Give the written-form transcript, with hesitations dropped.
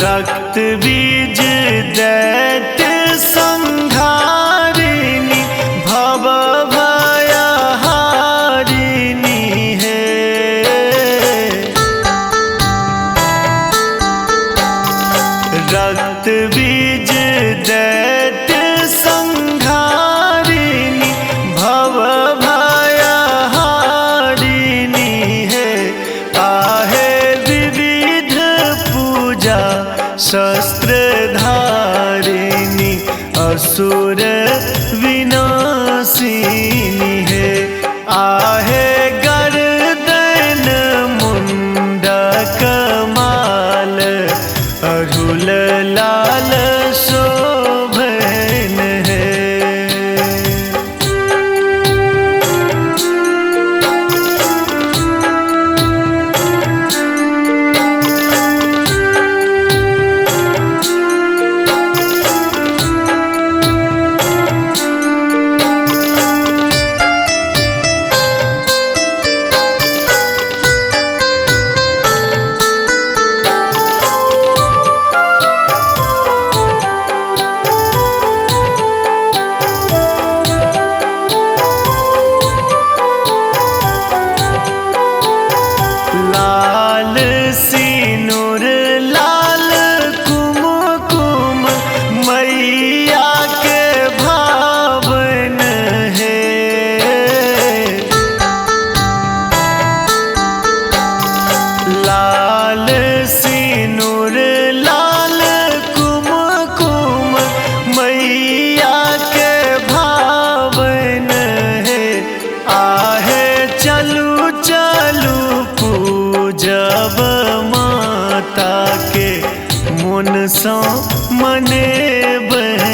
रक्त बीज दैत्य संहारिणी भव भयहारिणी है। रक्त बीज दैत्य संहारिणी भव भयहारिणी है। आहे विविध पूजा शस्त्रधारिणी असुर विनाशिनी है। आहे गर्दन मुंडक माल अरुल लाल शोभन है। लाल सिनुर लाल कुमकुम मैया के भावन है। लाल सिनुर लाल कुमकुम मैया के भावन है। आहे चलू चलू जब माता के मन सो मने बहन